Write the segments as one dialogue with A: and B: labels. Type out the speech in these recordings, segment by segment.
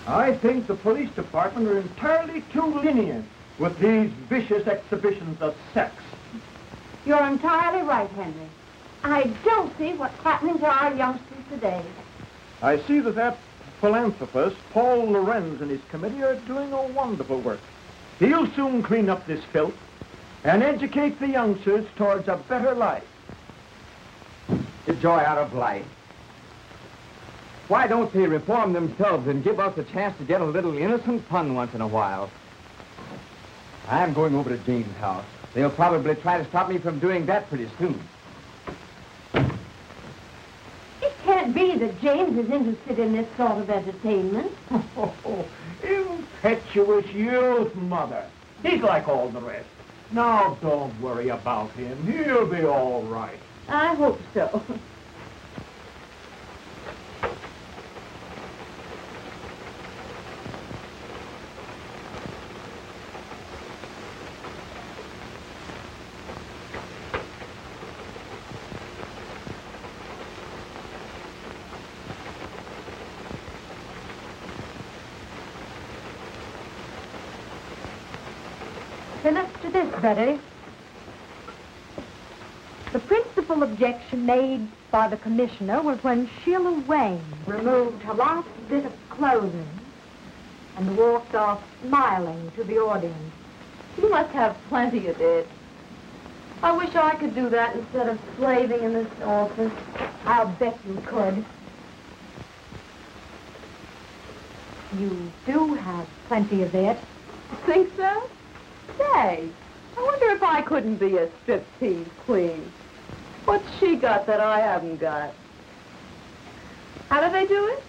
A: I think the police department are entirely too lenient with these vicious exhibitions of sex.
B: You're entirely right, Henry. I don't see what's happening to our youngsters today.
A: I see that philanthropist, Paul Lorenz, and his committee are doing a wonderful work. He'll soon clean up this filth and educate the youngsters towards a better life.
C: The joy out of life. Why don't they reform themselves and give us a chance to get a little innocent fun once in a while? I'm going over to Jane's house. They'll probably try to stop me from doing that pretty soon.
B: It can't be that James is interested in this sort of entertainment.
A: Oh, impetuous youth, Mother. He's like all the rest. Now, don't worry about him. He'll be all right.
B: I hope so. Then let's do this, Betty. The principal objection made by the commissioner was when Sheila Wayne removed her last bit of clothing and walked off smiling to the audience.
D: You must have plenty of it. I wish I could do that instead of slaving in this office.
B: I'll bet you could. You do have plenty of it.
D: Think so? Say, I wonder if I couldn't be a striptease queen. What's she got that I haven't got? How do they do it?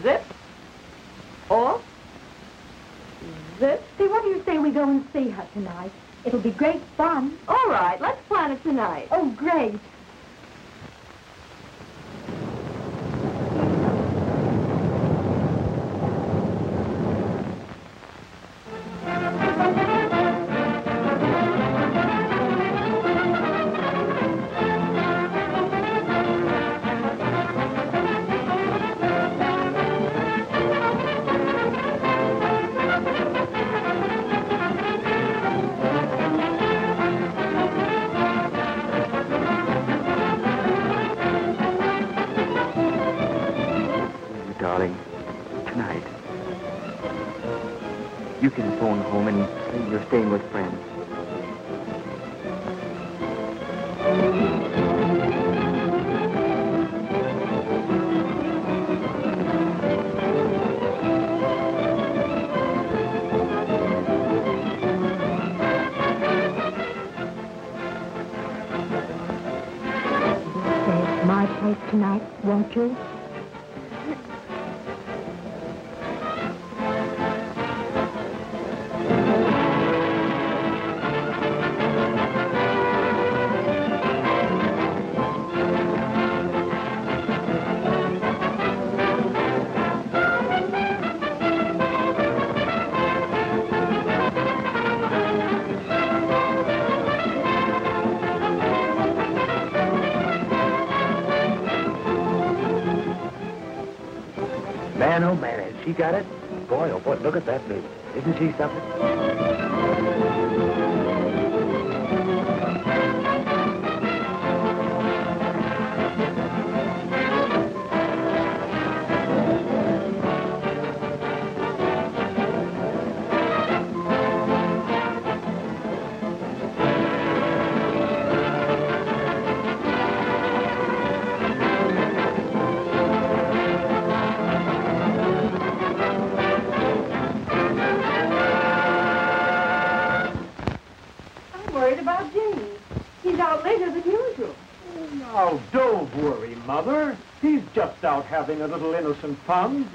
D: Zip. Off. Zip.
B: See, what do you say we go and see her tonight? It'll be great fun.
D: All right, let's plan it tonight.
B: Oh, great.
C: You can phone home and say you're staying with friends.
B: Stay at my place tonight, won't you?
C: Man, oh man, has she got it? Boy, oh boy, look at that baby. Isn't she something?
D: later than usual.
A: Now, don't worry, Mother. He's just out having a little innocent fun.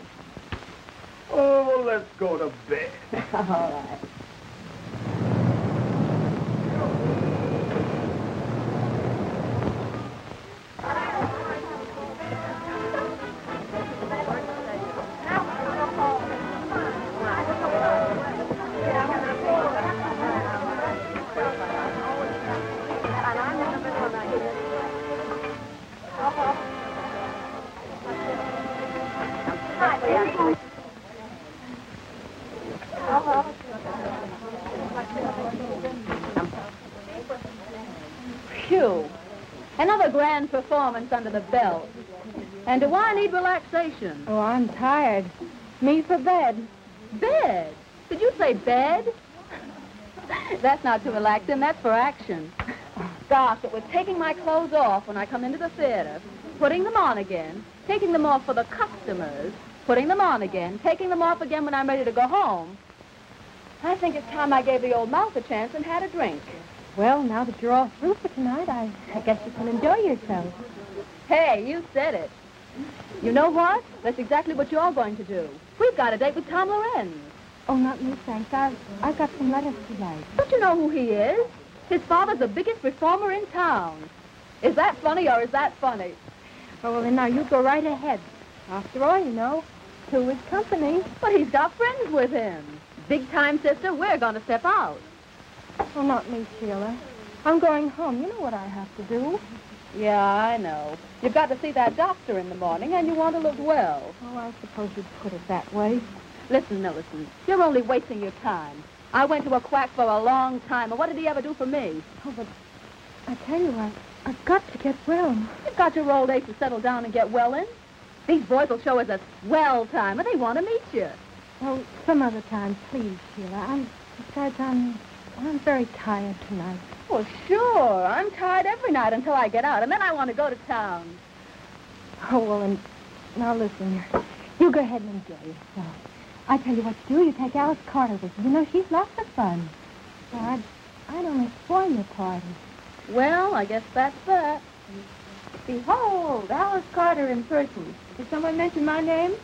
A: Oh, let's go to bed.
D: All right. Phew. Another grand performance under the belt. And do I need relaxation?
B: Oh, I'm tired. Me for bed.
D: Bed? Did you say bed? That's not to relax him, that's for action. Gosh, it was taking my clothes off when I come into the theater, putting them on again, taking them off for the customers, putting them on again, taking them off again when I'm ready to go home. I think it's time I gave the old mouth a chance and had a drink.
B: Well, now that you're all through for tonight, I guess you can enjoy yourself.
D: Hey, you said it. You know what? That's exactly what you're going to do. We've got a date with Tom Lorenz.
B: Oh, not me, thanks. I've got some letters to write.
D: Don't you know who he is? His father's the biggest reformer in town. Is that funny or is that funny?
B: Oh, well, then now you go right ahead. After all, you know, two is company.
D: But he's got friends with him. Big time, sister, we're going to step out.
B: Oh, not me, Sheila. I'm going home. You know what I have to do.
D: Yeah, I know. You've got to see that doctor in the morning, and you want to look well.
B: Oh, I suppose you'd put it that way.
D: Listen, Millicent, you're only wasting your time. I went to a quack for a long time, and what did he ever do for me?
B: Oh, but I tell you, I've got to get well.
D: You've got your old age to settle down and get well in. These boys will show us a swell time, and they want to meet you.
B: Oh, some other time, please, Sheila. Besides, I'm very tired tonight.
D: Well, sure. I'm tired every night until I get out, and then I want to go to town.
B: Oh, well, and now listen, you go ahead and enjoy yourself. I tell you what to do. You take Alice Carter with you. You know, she's lots of fun. Well, I'd only spoil your party.
D: Well, I guess that's that.
B: Behold, Alice Carter in person. Did someone mention my name?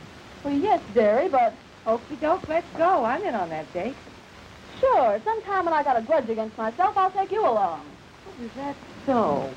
D: Well, yes, dearie, but...
B: Okie doke, let's go. I'm in on that date.
D: Sure, sometime when I got a grudge against myself, I'll take you along.
B: Is that so?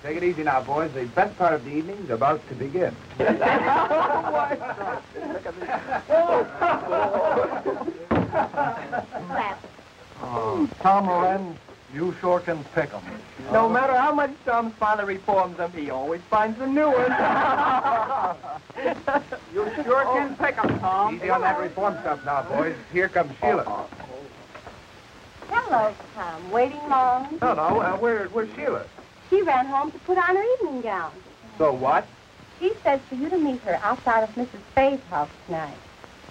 C: Take it easy now, boys. The best part of the evening's about to begin.
A: Tom Lorenz, you sure can pick 'em.
E: No matter how much Tom's father reforms him, he always finds a new one.
A: You sure can pick 'em, Tom.
C: Easy on that reform stuff now, boys. Here comes Sheila.
F: Hello, Tom. Waiting long?
C: No, where's Sheila?
F: She ran home to put on her evening gown.
C: So what?
F: She says for you to meet her outside of Mrs. Faye's house tonight.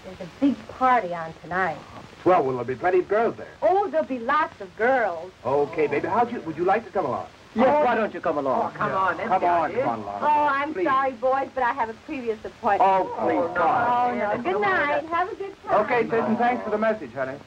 F: There's a big party on tonight.
C: Well, will there be plenty of girls there?
F: Oh, there'll be lots of girls.
C: Okay, baby. Would you like to come along?
E: Yes, why don't you come along?
C: Come on along.
F: Oh, I'm
C: Please.
F: sorry, boys, but I have a previous appointment.
C: Oh, please,
F: Oh,
C: God.
F: no. Good night. Have a good time.
C: Okay, Susan, thanks for the message, honey.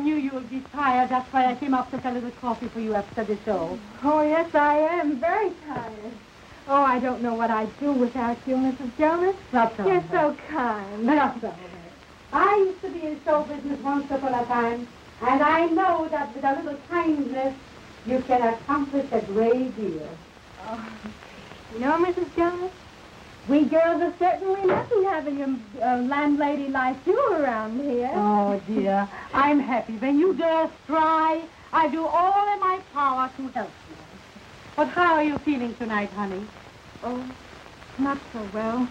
G: knew you would be tired. That's why I came up to get a little coffee for you after the show.
B: Oh, yes, I am. Very tired. Oh, I don't know what I'd do without you, Mrs. Jonas.
G: That's all
B: You're
G: right.
B: so kind.
G: That's all right. I used to be in show business once upon a time, and I know that with a little kindness, you can accomplish a great deal.
B: Oh, you know, Mrs. Jonas, we girls are certainly lucky having a landlady like you around here.
G: Oh, dear, I'm happy. When you girls try, I do all in my power to help you. But how are you feeling tonight, honey?
B: Oh, not so well.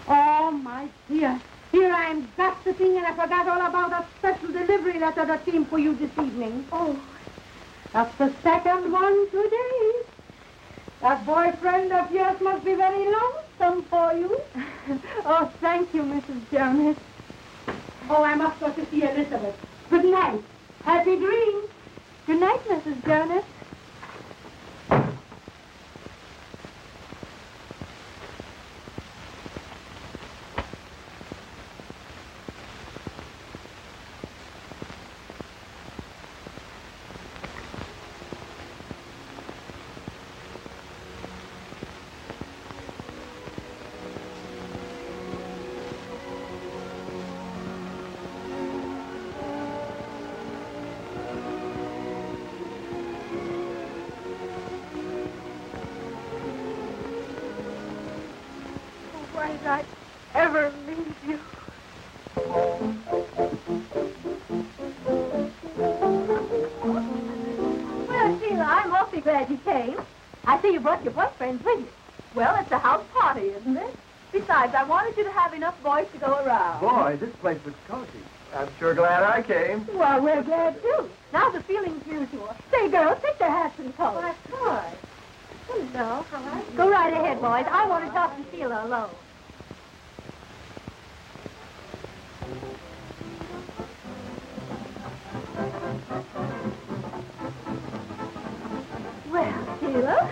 G: Oh, my dear. Here I am gossiping, and I forgot all about that special delivery letter that came for you this evening.
B: Oh,
G: That's the second one today. That boyfriend of yours must be very lonesome for you.
B: oh, thank you, Mrs. Jonas.
G: Oh, I must go to see Elizabeth. Good night. Happy dreams.
B: Good night, Mrs. Jonas. Why did I ever leave you?
D: Well, Sheila, I'm awfully glad you came. I see you brought your boyfriends with you. Well, it's a house party, isn't it? Besides, I wanted you to have enough boys to go around.
C: Boy, this place was cozy.
E: I'm sure glad I came.
D: Well, we're glad, too. Now the feeling's mutual. Say, girls, take their hats and coats.
B: Of course. Hello, how are you?
D: Go right ahead, boys. I want to talk to Sheila alone. Well, Sheila.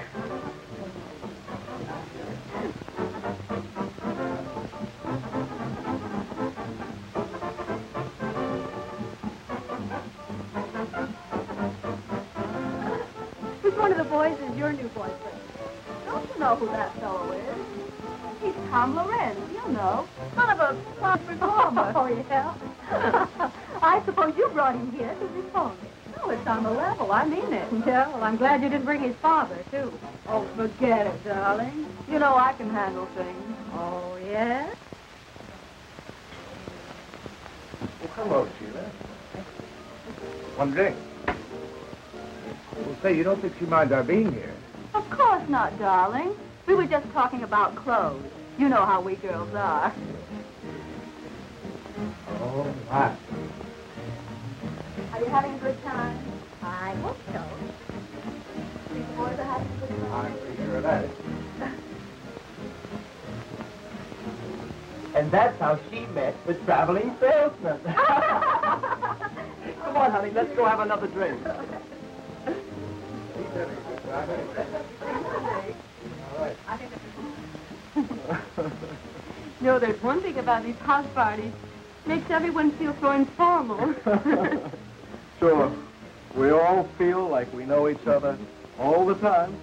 D: Which one of the boys is your new boyfriend? Don't you know who that fellow is? He's Tom Lorenz, you know. Son of a pop performer. Oh, yeah? I suppose you brought him here to reform it. No, it's on the level. I mean it.
G: Yeah, well, I'm glad you didn't bring his father, too.
D: Oh, forget it, darling. You know I can handle things.
G: Oh, yeah?
H: Well, hello, Sheila. One drink. Well, say, you don't think she minds our being here?
D: Of course not, darling. We were just talking about clothes. You know how we girls are.
H: Oh, my.
D: Are you having a good time? I hope so. These boys are having a good time.
H: I'm pretty sure of that.
C: And that's how she met the traveling salesman.
E: Come on, honey, let's go have another drink.
H: He's having a good time anyway. All right.
G: No, there's one thing about these house parties. Makes everyone feel so informal.
A: Sure. We all feel like we know each other all the time.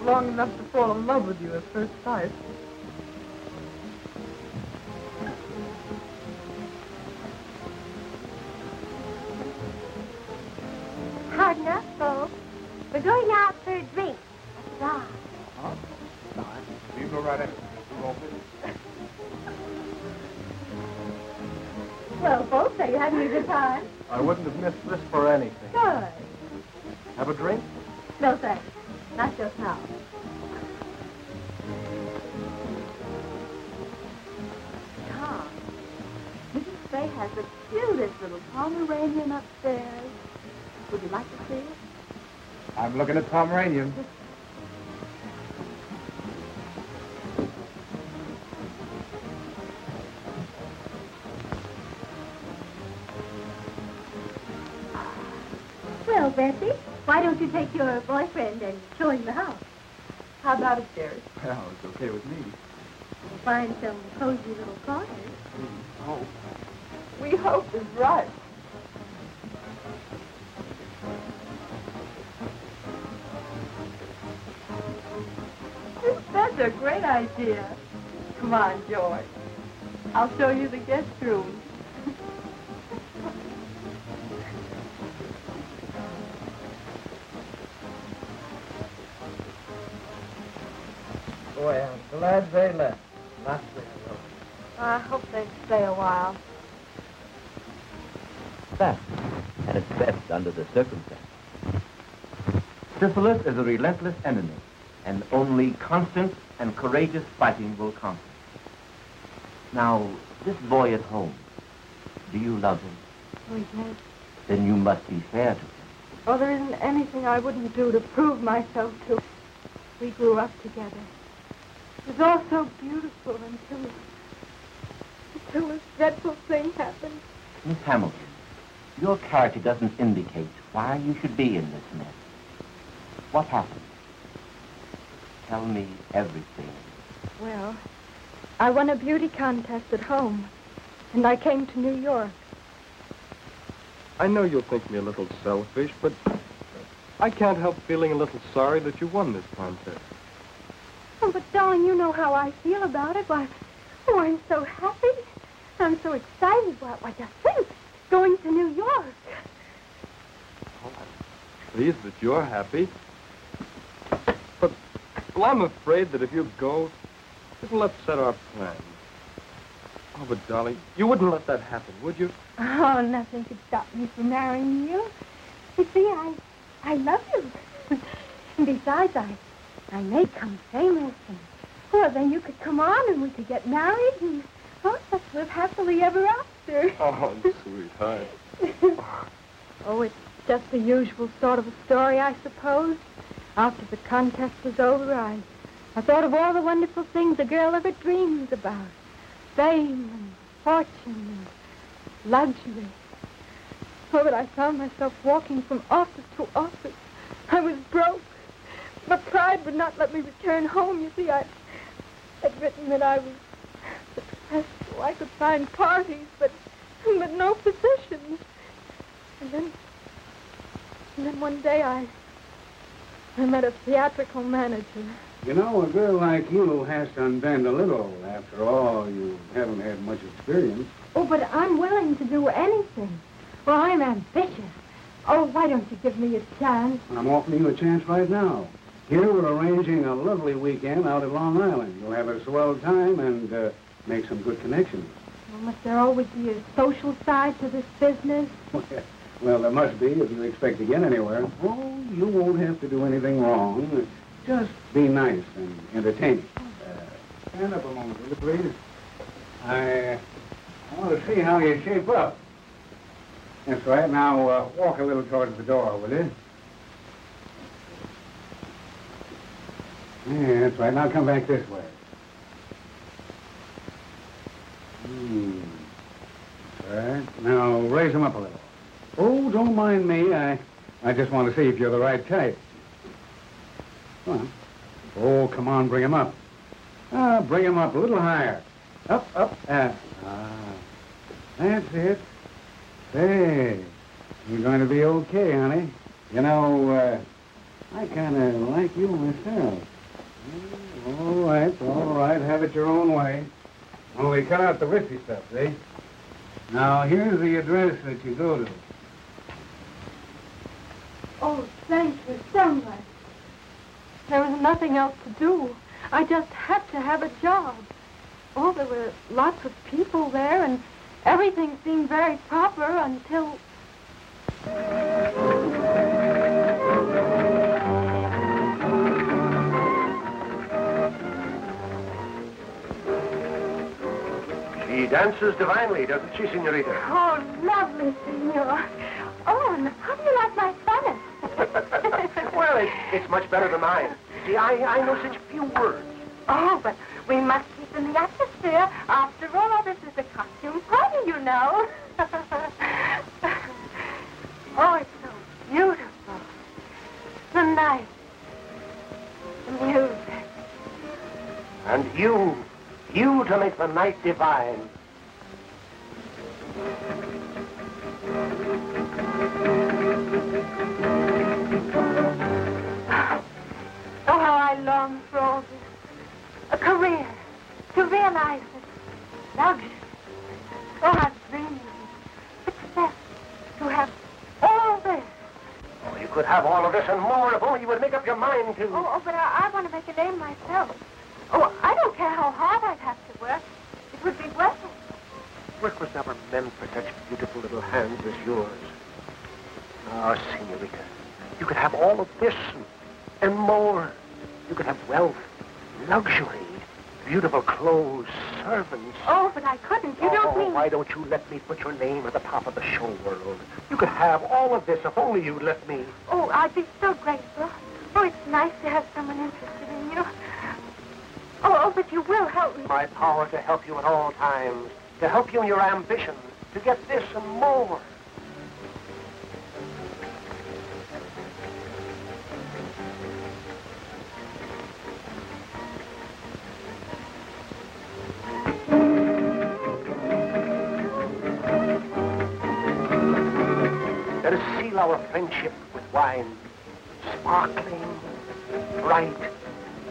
E: Long enough to fall in love with you at first sight.
F: Hard enough, folks. We're going out for a drink. That's right.
H: Huh? Fine. You go right ahead. We won't miss it.
D: Well, folks, are you having a good time?
A: I wouldn't have missed this for anything.
D: Good.
A: Have a drink?
D: No, thanks. Not just now. Tom, Mrs. Fay has the cutest little Pomeranian upstairs. Would you like to see it?
H: I'm looking at Pomeranian.
D: Well, Bessie, why don't you take your boyfriend and show him the house? How about upstairs?
A: Well, it's okay with me.
B: find some cozy little corners.
E: Oh, we hope is right. That's a great idea. Come on, George. I'll show you the guest room.
C: Boy, I'm glad they left. Not there, though.
B: I hope they stay a while.
I: That, and it's best under the circumstances. Syphilis is a relentless enemy, and only constant and courageous fighting will conquer. Now, this boy at home, do you love him?
B: Oh, yes.
I: Then you must be fair to him.
B: Oh, there isn't anything I wouldn't do to prove myself to. We grew up together. It was all so beautiful until this dreadful thing happened.
I: Miss Hamilton, your character doesn't indicate why you should be in this mess. What happened? Tell me everything.
B: Well, I won a beauty contest at home, and I came to New York.
J: I know you'll think me a little selfish, but I can't help feeling a little sorry that you won this contest.
B: Oh, but darling, you know how I feel about it. Why, oh, I'm so happy. I'm so excited. Why, just think, going to New York.
J: Oh, I'm pleased that you're happy. But, well, I'm afraid that if you go, it'll upset our plans. Oh, but, darling, you wouldn't let that happen, would you?
B: Oh, nothing could stop me from marrying you. You see, I love you. And besides, I may come famous, and, well, then you could come on and we could get married and, oh, let's live happily ever after.
J: Oh, sweetheart.
B: Oh, it's just the usual sort of a story, I suppose. After the contest was over, I thought of all the wonderful things a girl ever dreams about. Fame and fortune and luxury. Oh, but I found myself walking from office to office. I was broke. But pride would not let me return home. You see, I'd written that I was successful. I could find parties, but no positions. And then one day I met a theatrical manager.
H: You know, a girl like you has to unbend a little. After all, you haven't had much experience.
B: Oh, but I'm willing to do anything. Well, I'm ambitious. Oh, why don't you give me a chance?
H: I'm offering you a chance right now. Here we're arranging a lovely weekend out at Long Island. You'll have a swell time and make some good connections.
B: Well, must there always be a social side to this business?
H: Well, there must be if you expect to get anywhere. Oh, you won't have to do anything wrong. Just be nice and entertaining. Stand up a moment, will you, please? I want to see how you shape up. That's right. Now, walk a little towards the door, will you? Yeah, that's right. Now come back this way. That's right. Now, raise them up a little. Oh, don't mind me. I just want to see if you're the right type. Come on. Oh, come on, bring him up. Bring him up a little higher. Up. That's it. Hey, you're going to be okay, honey. You know, I kind of like you myself. All right. Have it your own way. Only cut out the risky stuff, see? Now, here's the address that you go to.
B: Oh, thank you so much. There was nothing else to do. I just had to have a job. Oh, there were lots of people there, and everything seemed very proper until...
K: She dances divinely, doesn't she, senorita?
B: Oh, lovely, senor. Oh, and how do you like my Spanish?
K: Well, it's much better than mine. See, I know such few words.
F: Oh, but we must keep in the atmosphere. After all, this is a costume party, you know. Oh, it's so beautiful. The night. The music.
K: And you You to make the night divine.
E: Oh, how I long for all this. A career. To realize it. Luxury. Oh, how dreamy. Success. To have all this.
K: Oh, you could have all of this and more if only you would make up your mind to.
E: Oh, but I want to make a name myself. Oh, I don't care how hard I'd have to work. It would be worth it.
K: Work was never meant for such beautiful little hands as yours. Oh, senorita, you could have all of this and more. You could have wealth, luxury, beautiful clothes, servants.
E: Oh, but I couldn't. You don't mean...
K: Why don't you let me put your name at the top of the show world? You could have all of this if only you'd let me.
E: Oh, I'd be so grateful. Oh, it's nice to have someone interested in you. Oh, but you will help me.
K: My power to help you at all times, to help you in your ambition, to get this and more. Let us seal our friendship with wine, sparkling, bright,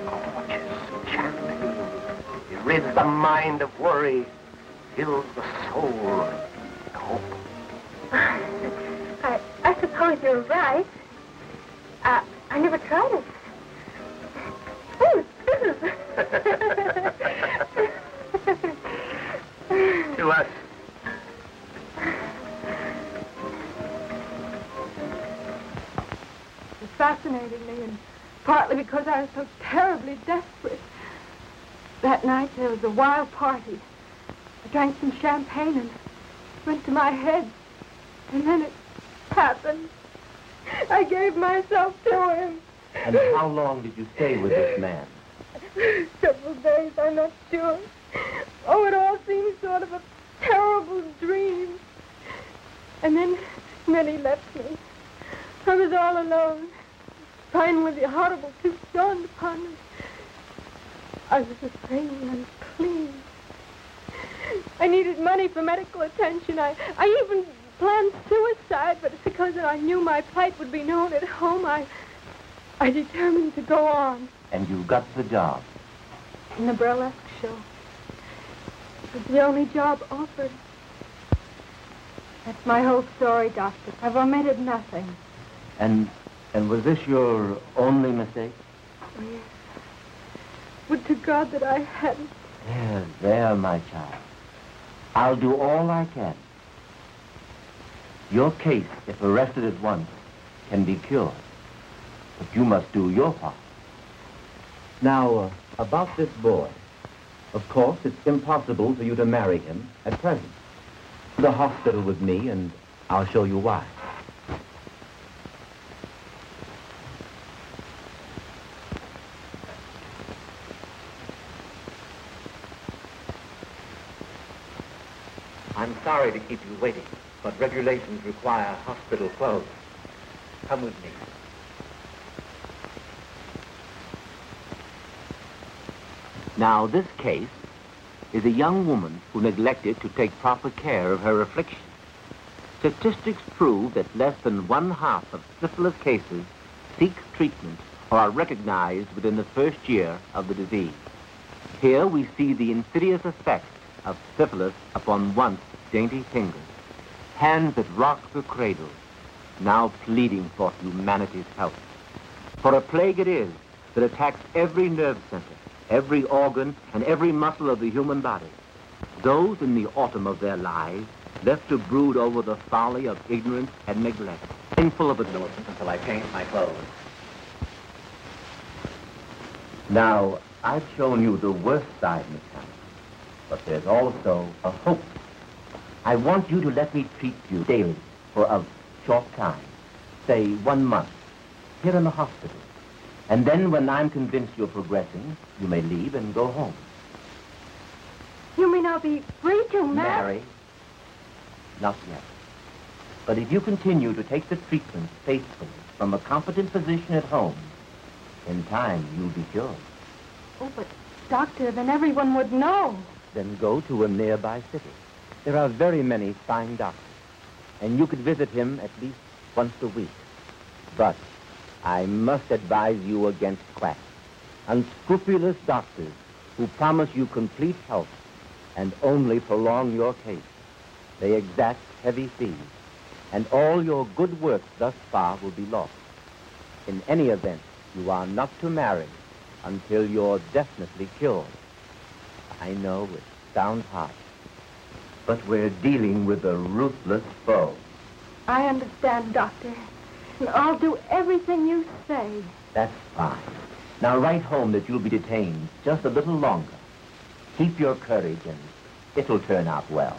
K: gorgeous, enchanting. It rids the mind of worry, fills the soul with hope.
E: I suppose you're right. I never tried it. Oh, this is...
K: To us.
E: It fascinated me, and partly because I was so terribly desperate. That night there was a wild party. I drank some champagne and went to my head. And then it happened. I gave myself to him.
I: And how long did you stay with this man?
E: Several days, I'm not sure. Oh, it all seemed sort of a terrible dream. And then he left me. I was all alone. Finally, the horrible truth dawned upon me. I was afraid and unclean. I needed money for medical attention. I even planned suicide, but it's because I knew my plight would be known at home. I determined to go on.
I: And you got the job?
E: In the burlesque show. It was the only job offered. That's my whole story, Doctor. I've omitted nothing.
I: And was this your only mistake?
E: Oh, yes. Would to God that I hadn't.
I: There, my child. I'll do all I can. Your case, if arrested at once, can be cured. But you must do your part. Now, about this boy. Of course, it's impossible for you to marry him at present. To the hospital with me, and I'll show you why. I'm sorry to keep you waiting, but regulations require hospital clothes. Come with me. Now, this case is a young woman who neglected to take proper care of her affliction. Statistics prove that less than 1/2 of syphilis cases seek treatment or are recognized within the first year of the disease. Here we see the insidious effects of syphilis upon once dainty fingers, hands that rock the cradle, now pleading for humanity's help. For a plague it is that attacks every nerve center, every organ, and every muscle of the human body. Those in the autumn of their lives left to brood over the folly of ignorance and neglect, painful of annoyance until I change my clothes. Now, I've shown you the worst side, Miss Hammond. But there's also a hope. I want you to let me treat you daily for a short time, say 1 month, here in the hospital. And then when I'm convinced you're progressing, you may leave and go home.
E: You mean I'll be free to
I: marry? Not yet. But if you continue to take the treatment faithfully from a competent physician at home, in time you'll be cured.
E: Oh, but
B: Doctor, then everyone would know.
I: Then go to a nearby city. There are very many fine doctors, and you could visit him at least once a week. But I must advise you against quacks, unscrupulous doctors who promise you complete health and only prolong your case. They exact heavy fees, and all your good work thus far will be lost. In any event, you are not to marry until you're definitely cured. I know it sounds harsh, but we're dealing with a ruthless foe.
B: I understand, Doctor. And I'll do everything you say.
I: That's fine. Now write home that you'll be detained just a little longer. Keep your courage and it'll turn out well.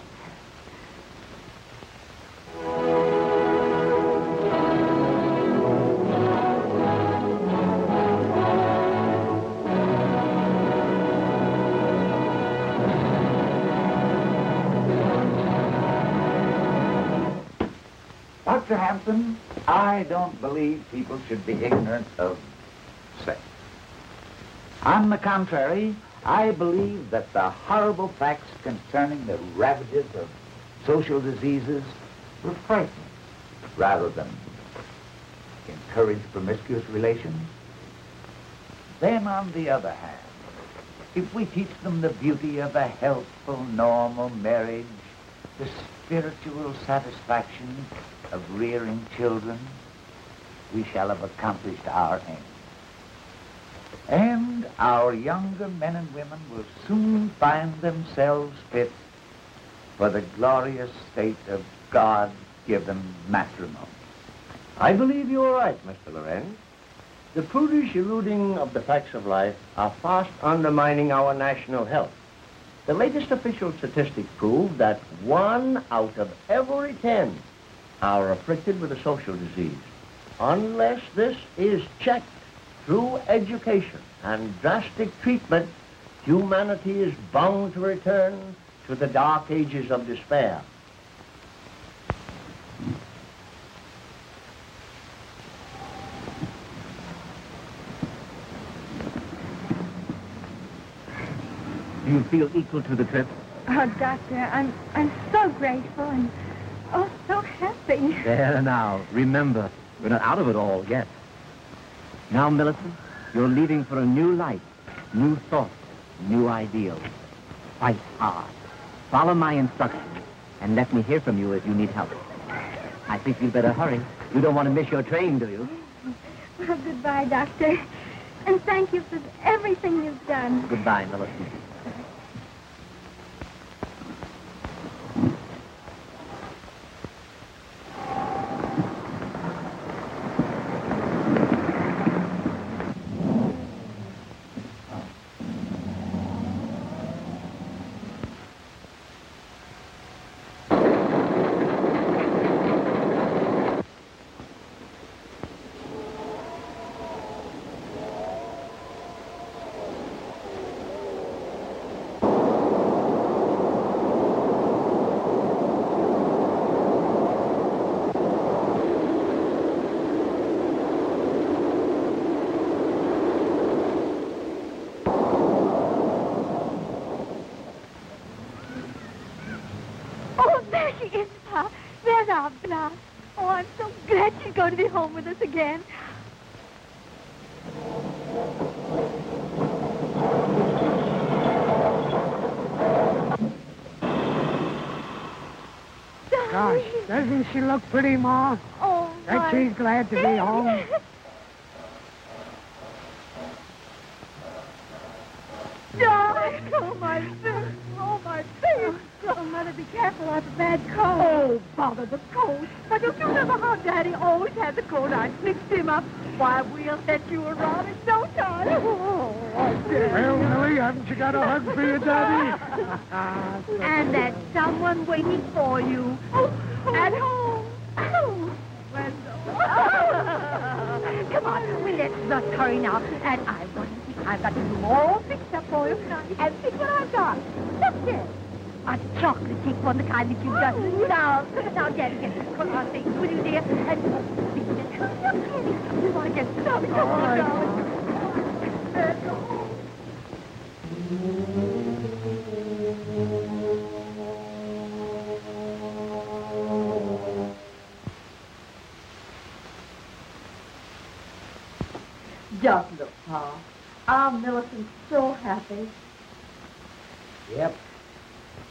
L: Dr. Hampton, I don't believe people should be ignorant of sex. On the contrary, I believe that the horrible facts concerning the ravages of social diseases will frighten rather than encourage promiscuous relations. Then, on the other hand, if we teach them the beauty of a healthful, normal marriage, the spiritual satisfaction of rearing children, we shall have accomplished our aim. And our younger men and women will soon find themselves fit for the glorious state of God-given matrimony.
K: I believe you are right, Mr. Lorenz. The prudish eluding of the facts of life are fast undermining our national health. The latest official statistics prove that 1 out of every 10 are afflicted with a social disease. Unless this is checked through education and drastic treatment, humanity is bound to return to the dark ages of despair.
I: Do you feel equal to the trip?
B: Oh, Doctor, I'm so grateful and so happy.
I: There now. Remember, we're not out of it all yet. Now, Millicent, you're leaving for a new life, new thoughts, new ideals. Fight hard. Follow my instructions, and let me hear from you if you need help. I think you'd better hurry. You don't want to miss your train, do you?
B: Well, goodbye, Doctor. And thank you for everything you've done.
I: Goodbye, Millicent.
B: Oh, I'm so glad she's going to be home with us again.
G: Gosh, doesn't she look pretty, Ma?
B: Oh,
G: Bet she's glad to be home.
B: Darling, oh, my face. Oh, my face. Oh, Mother, be careful. I have a bad cold. Oh, bother the cold. Why, don't you remember how Daddy always had the cold? I mixed him up. Why, we'll set you around in no time. Oh,
G: Well, Millie, haven't you got a hug for your daddy?
B: And there's someone waiting for you. At home. Oh, come on, let's hurry now. And I've got to do all fixed up for you. And see what I've got. Look here. A chocolate cake, one the kind that you've done. Now, Daddy, get this one on things, will you, dear? And hurry up, Daddy. You want to get started? Come on, darling.
D: Just look, Pa. Our Millicent's so happy.
H: Yep.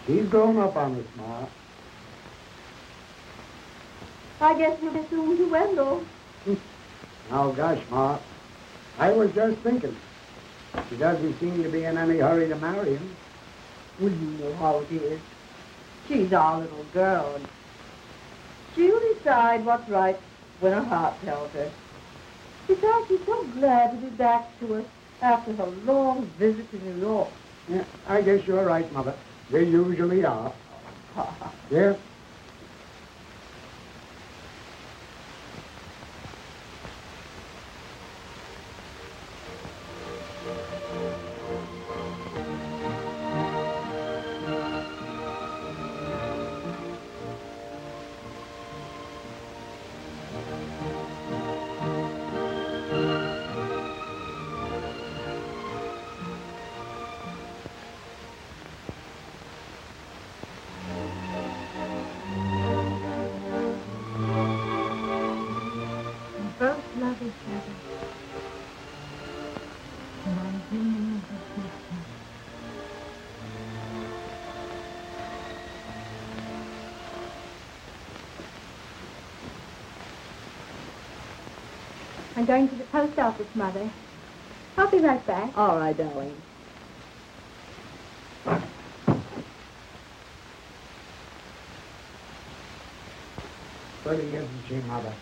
H: She's grown up on us, Ma.
D: I guess you'll be soon to Wendell.
H: Oh, gosh, Ma. I was just thinking. She doesn't seem to be in any hurry to marry him.
D: Well, you know how it is. She's our little girl, and she'll decide what's right when her heart tells her. Besides, she's so glad to be back to us after her long visit to New York.
H: Yeah, I guess you're right, Mother. They usually are. Yeah.
B: I'm going to the post office, Mother. I'll be right back.
D: All right, darling.
H: Pretty, isn't she, Mother?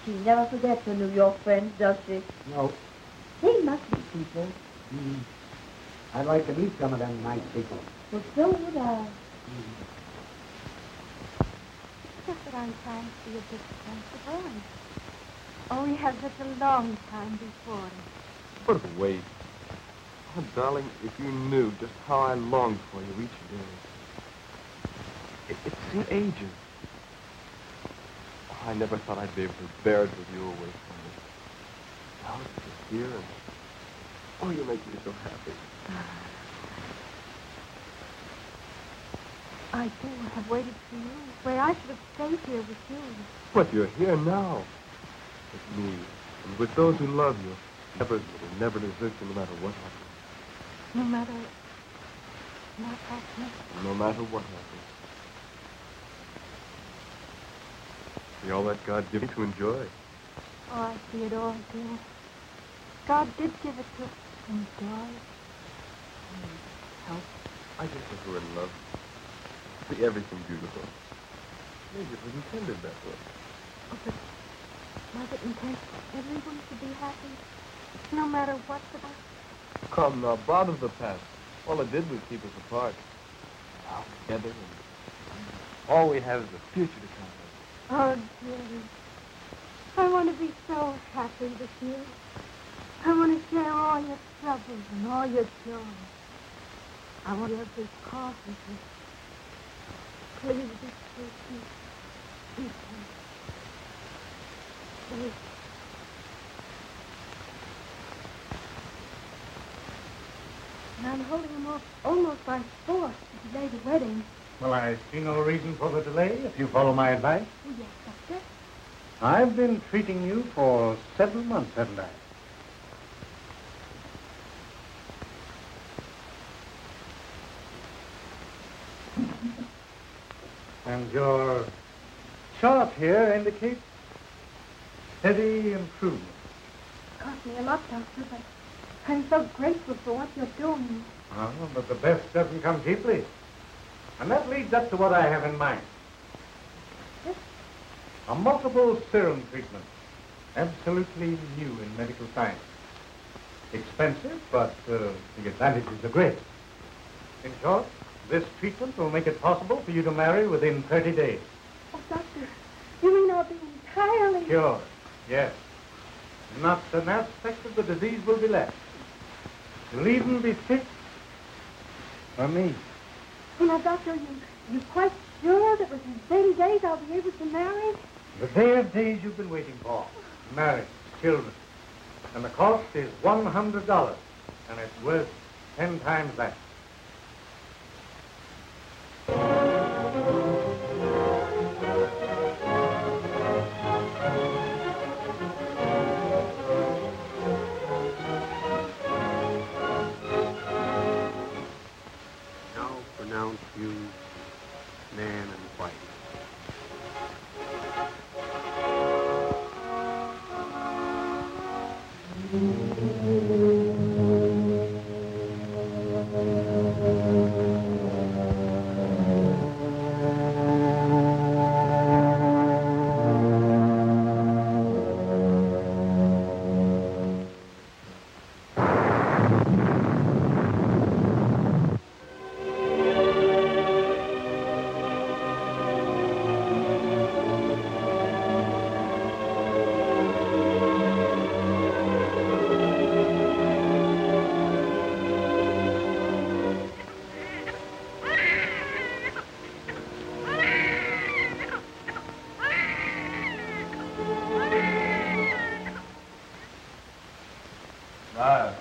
D: She never forgets her New York friends, does she?
H: No.
D: They must be people.
H: I'd like to meet some of them nice people.
D: Well, so would I.
B: Just that I'm trying to be a bit sensible. Oh, we have such a long time before us.
J: But wait. Oh, darling, if you knew just how I longed for you each day. It seemed ages. Oh, I never thought I'd be able to bear it with you away from me. Now it's just here, and oh, you make me so happy.
B: I too have waited for you, where I should have stayed here with you.
J: But you're here now. With me, and with those who love you. Never desert you no matter what happens.
B: No matter what happens.
J: No matter what happens. See all that God gave me to enjoy.
B: Oh, I see it all, dear. God did give it to us to enjoy. Help.
J: I just think we're in love. See everything beautiful. Maybe it was intended that way.
B: Oh, but was it intended for everyone to be happy? No matter what's about?
J: Come now, bother the past. All it did was keep us apart. Now together, and all we have is the future to come.
B: Oh, dearie. I want to be so happy with you. I want to share all your troubles and all your joy. I want to have this coffee with you. Please be patient. Be patient. Please. And I'm holding him off almost by force to delay the wedding.
M: Well, I see no reason for the delay, if you follow my advice.
B: Oh, yes, Doctor.
M: I've been treating you for 7 months, haven't I? And your chart here indicates steady improvement.
B: It cost me a lot, Doctor, but I'm so grateful for what you're doing.
M: Oh, but the best doesn't come cheaply. And that leads up to what I have in mind.
B: Yes?
M: A multiple serum treatment. Absolutely new in medical science. Expensive, but the advantages are great. In short, this treatment will make it possible for you to marry within 30 days.
B: Oh, Doctor, you mean I'll be entirely...
M: Cured, yes. Not an aspect of the disease will be left. You'll even be fit for me.
B: Oh, now, Doctor, you quite sure that within 30 days I'll be able to marry?
M: The day of days you've been waiting for. Marriage, children. And the cost is $100. And it's worth 10 times that.
K: Now pronounce you man and wife.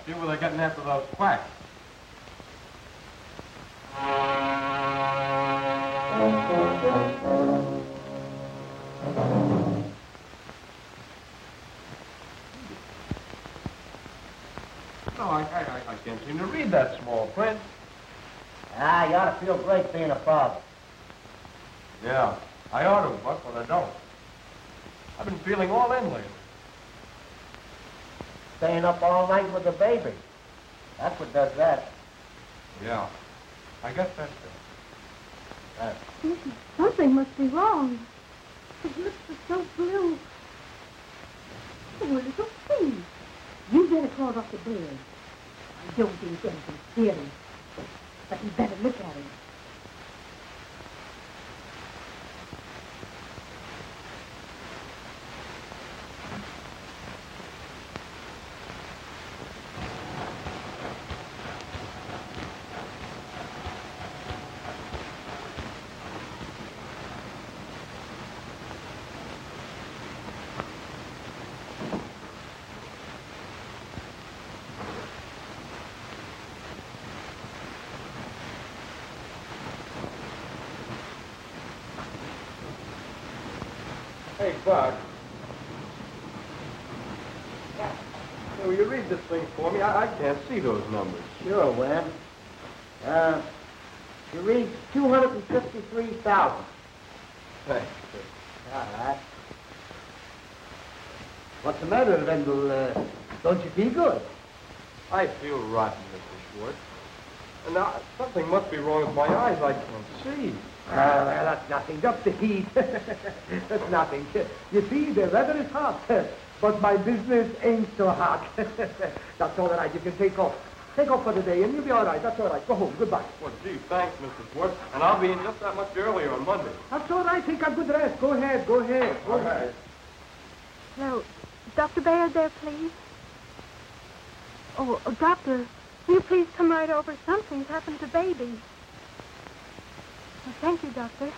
J: See where they're getting after those quacks. No, I can't seem to read that small print.
K: Ah, you ought to feel great being a father.
J: Yeah, I ought to, Buck, but I don't. I've been feeling all in lately.
K: Staying up all night with the baby. That's what does that.
J: Yeah, I guess that's it.
B: Something must be wrong. His lips are so blue. Oh, little thing. You better crawl off the bed. I don't think anything's serious. But you better look at him.
J: Hey, Buck. Hey, will you read this thing for me? I can't see those numbers.
K: Sure, Webb. You read 253,000.
J: Thanks.
K: All right. What's the matter, Wendell? Don't you feel good?
J: I feel rotten, Mr. Schwartz. And now, something must be wrong with my eyes. I can't see.
K: Well, that's nothing. Just the heat. That's nothing. You see, the weather is hot, but my business ain't so hot. That's all right. You can take off. Take off for the day, and you'll be all right. That's all right. Go home. Goodbye.
J: Well, gee, thanks, Mr. Schwartz. And I'll be in just that much earlier on Monday.
K: That's all right. Take a good rest. Go ahead. Go ahead. Go ahead.
B: Now, Dr. Bayard there, please. Oh, Doctor, will you please come right over? Something's happened to baby. Well, thank you, Doctor.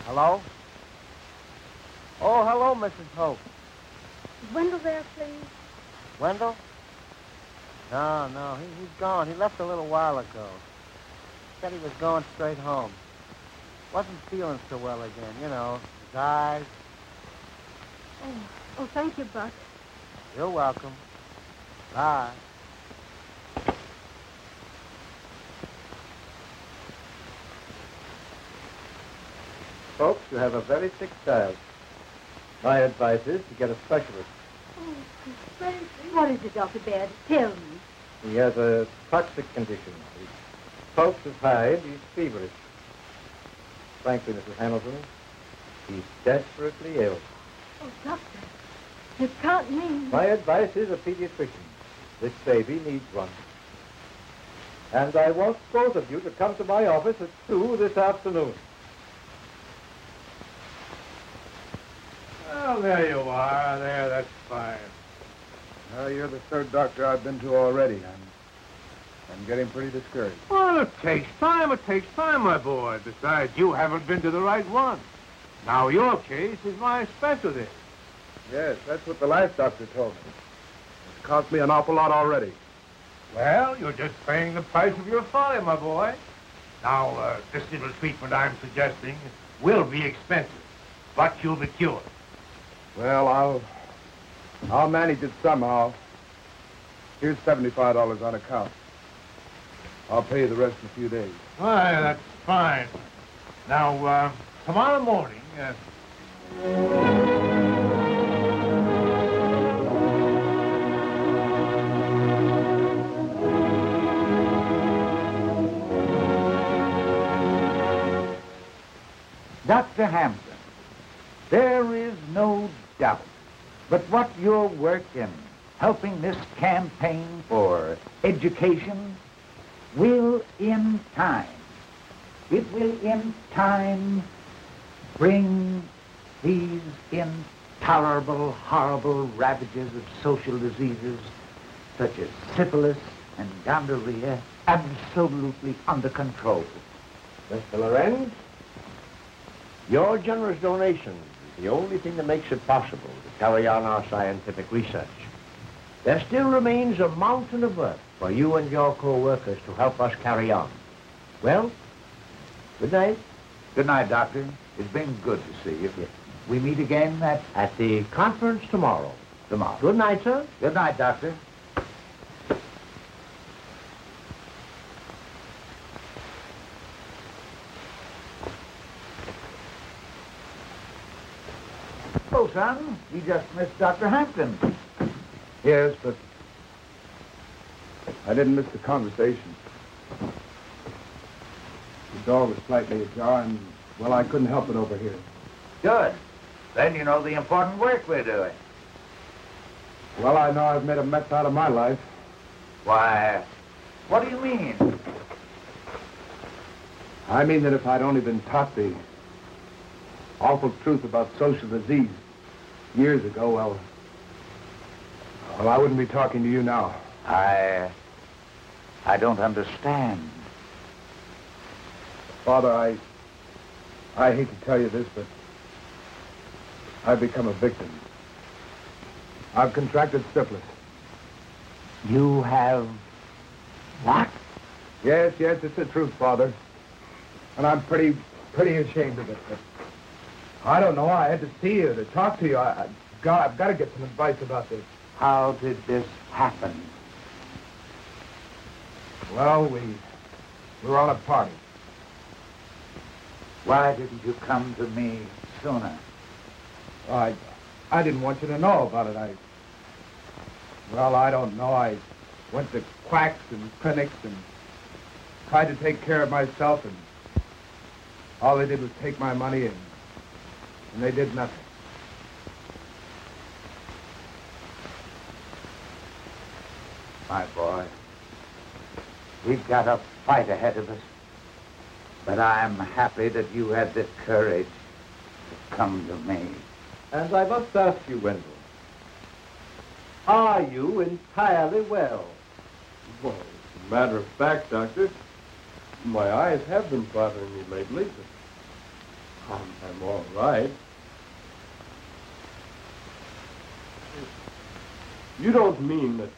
K: Hello? Oh, hello, Mrs. Hope.
B: Is Wendell there, please?
K: Wendell? No, he's gone. He left a little while ago. Said he was going straight home. Wasn't feeling so well again, you know, his eyes.
B: Oh, thank you, Buck.
K: You're welcome. Bye.
C: Folks, you have a very sick child. My advice is to get a specialist.
F: What is it, Dr. Baird? Tell me.
C: He has a toxic condition. His pulse is high and he's feverish. Frankly, Mrs. Hamilton, he's desperately ill.
B: Oh, Doctor, you can't mean...
C: My advice is a pediatrician. This baby needs one. And I want both of you to come to my office at 2 this afternoon.
H: Well, there you are. There, that's fine. You're the third doctor I've been to already. I'm getting pretty discouraged.
M: Well, it takes time, my boy. Besides, you haven't been to the right one. Now, your case is my specialty.
J: Yes, that's what the last doctor told me. It's cost me an awful lot already.
M: Well, you're just paying the price of your folly, my boy. Now, this little treatment I'm suggesting will be expensive, but you'll be cured.
J: Well, I'll manage it somehow. Here's $75 on account. I'll pay you the rest in a few days.
M: Why, that's fine. Now, tomorrow morning,
L: Dr. Hampton, there is no doubt but what your work in helping this campaign for education will in time, bring these intolerable, horrible ravages of social diseases such as syphilis and gonorrhea absolutely under control.
K: Mr. Lorenz, your generous donation is the only thing that makes it possible to carry on our scientific research. There still remains a mountain of work for you and your co-workers to help us carry on. Well, good night.
L: Good night, Doctor. It's been good to see you.
K: Yes.
L: We meet again
K: at the conference tomorrow.
L: Tomorrow.
K: Good night, sir.
L: Good night, Doctor. Oh, son, you just missed Dr. Hampton.
J: Yes, but I didn't miss the conversation. The door was slightly ajar, and, well, I couldn't help it over here.
L: Good. Then you know the important work we're doing.
J: Well, I know I've made a mess out of my life.
L: Why, what do you mean?
J: I mean that if I'd only been taught the awful truth about social disease years ago, well, I wouldn't be talking to you now.
L: I don't understand.
J: Father, I hate to tell you this, but I've become a victim. I've contracted syphilis.
L: You have what?
J: Yes, it's the truth, Father. And I'm pretty ashamed of it. But I don't know. I had to see you, to talk to you. I've got to get some advice about this.
L: How did this happen?
J: Well, we were on a party.
L: Why didn't you come to me sooner?
J: I didn't want you to know about it. I don't know. I went to quacks and clinics and tried to take care of myself, and all they did was take my money, and they did nothing.
L: My boy, we've got a fight ahead of us. But I'm happy that you had the courage to come to me.
K: And I must ask you, Wendell, are you entirely well?
J: Well, as a matter of fact, Doctor, my eyes have been bothering me lately, but I'm all right. You don't mean that...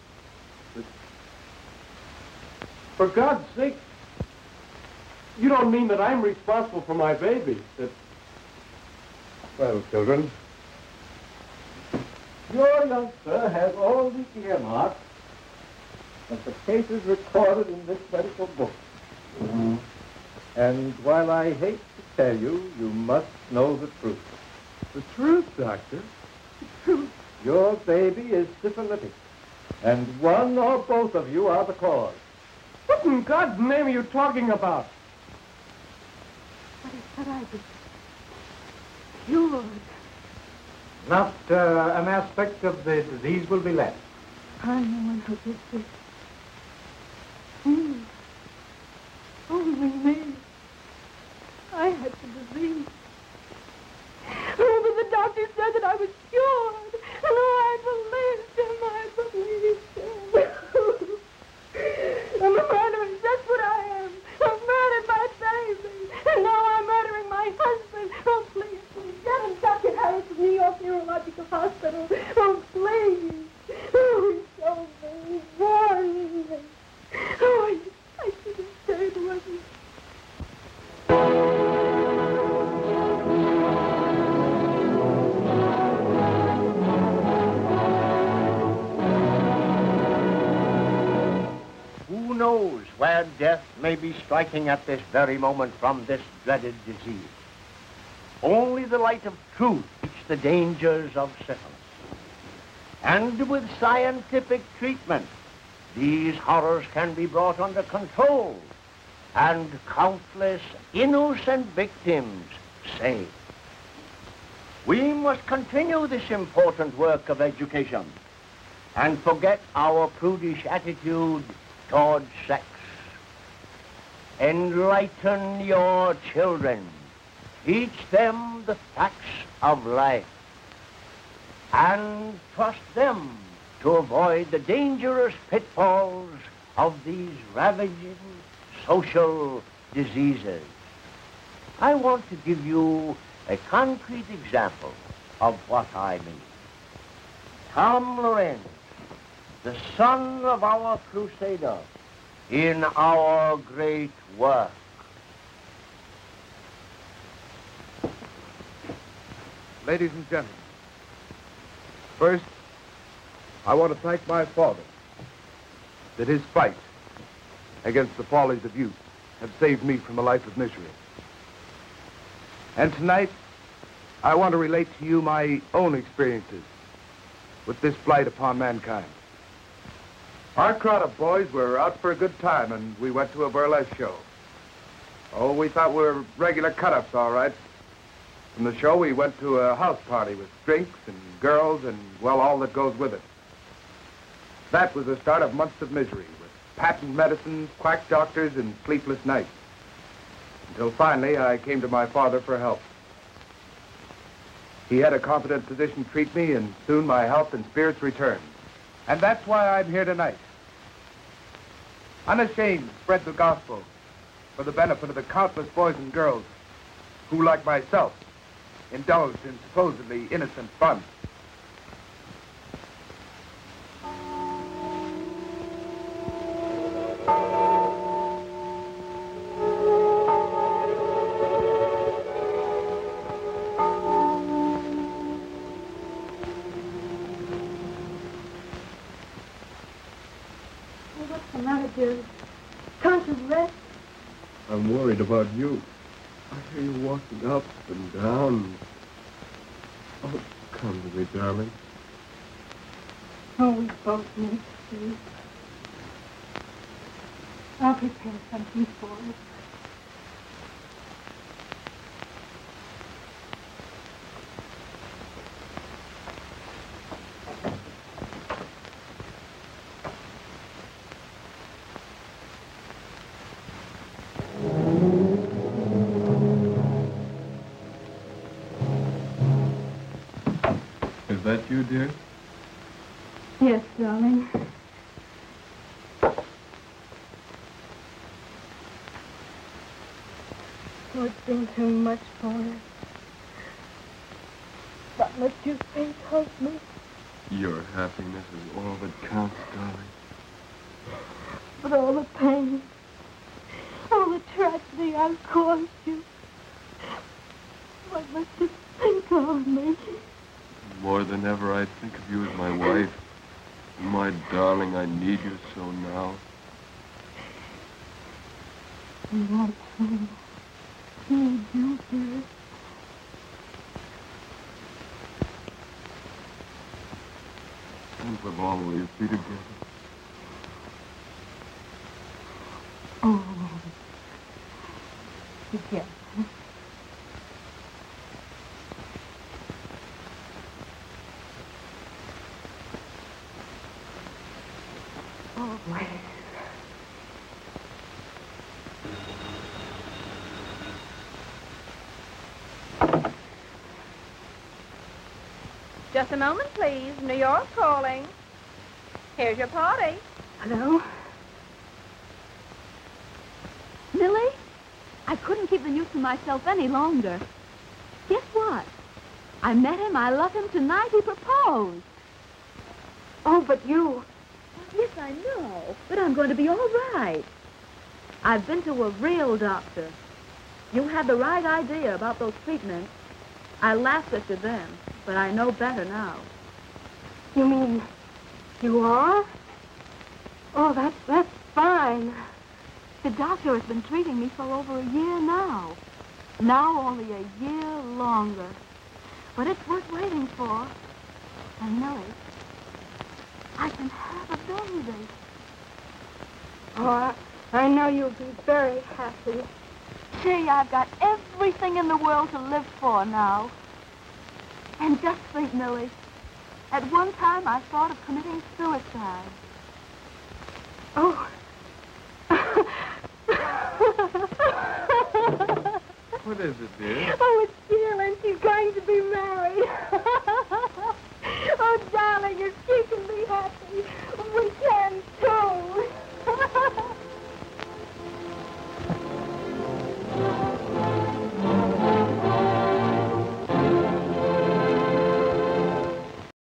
J: For God's sake, you don't mean that I'm responsible for my baby, that... Well, children,
K: Your youngster has all the earmarks of the cases recorded in this medical book. And while I hate to tell you, you must know the truth.
J: the truth, Doctor. The truth.
K: Your baby is syphilitic, and one or both of you are the cause.
J: What in God's name are you talking about?
E: What I did? Cured.
M: Not an aspect of the disease will be left.
E: I'm the one who did this. Me. Only me. I had the disease. Oh, but the doctor said that I was cured. And I believed him. I'm a murderer. That's what I am. I've murdered my baby. And now I'm murdering my husband. Oh, please, please.
K: knows where death may be striking at this very moment from this dreaded disease? Only the light of truth teach the dangers of syphilis. And with scientific treatment, these horrors can be brought under control and countless innocent victims saved. We must continue this important work of education and forget our prudish attitude towards sex. Enlighten your children. Teach them the facts of life. And trust them to avoid the dangerous pitfalls of these ravaging social diseases. I want to give you a concrete example of what I mean. Tom Lorenz, the son of our crusader in our great work.
J: Ladies and gentlemen, first, I want to thank my father that his fight against the follies of youth have saved me from a life of misery. And tonight, I want to relate to you my own experiences with this blight upon mankind. Our crowd of boys were out for a good time, and we went to a burlesque show. Oh, we thought we were regular cut-ups, all right. From the show, we went to a house party with drinks and girls and, well, all that goes with it. That was the start of months of misery, with patent medicines, quack doctors, and sleepless nights. Until finally, I came to my father for help. He had a competent physician treat me, and soon my health and spirits returned. And that's why I'm here tonight. Unashamed to spread the gospel for the benefit of the countless boys and girls who, like myself, indulged in supposedly innocent fun.
E: What's the matter, dear? Can't you rest?
J: I'm worried about you. I hear you walking up and down. Oh, come to me, darling.
E: Oh, we both need sleep. I'll prepare something for us.
J: Is that you, dear?
E: Yes, darling. Oh, it's been too much for us. Not much you think of me.
J: Your happiness is all that counts, darling.
E: But all the pain, all the tragedy I've caused you. What must you think of me?
J: More than ever, I think of you as my wife. My darling, I need you so now.
E: Not true. Need you, dear.
J: And for long will you be together?
E: Oh, together. Always.
D: Just a moment, please. New York calling. Here's your party.
E: Hello?
B: Millie, I couldn't keep the news to myself any longer. Guess what? I met him. I love him tonight. He proposed.
E: Oh, but you...
B: Yes, I know, but I'm going to be all right. I've been to a real doctor. You had the right idea about those treatments. I laughed at you then, but I know better now.
E: You mean you are? Oh, fine.
B: The doctor has been treating me for over a year now. Now only a year longer. But it's worth waiting for. And Millie, I can have a baby.
E: Oh, I know you'll be very happy.
B: Gee, I've got everything in the world to live for now. And just think, Millie, at one time I thought of committing suicide.
E: Oh.
J: What is it, dear?
E: Oh, it's Jill, and she's going to be married. Oh, darling, if she can be happy, we can.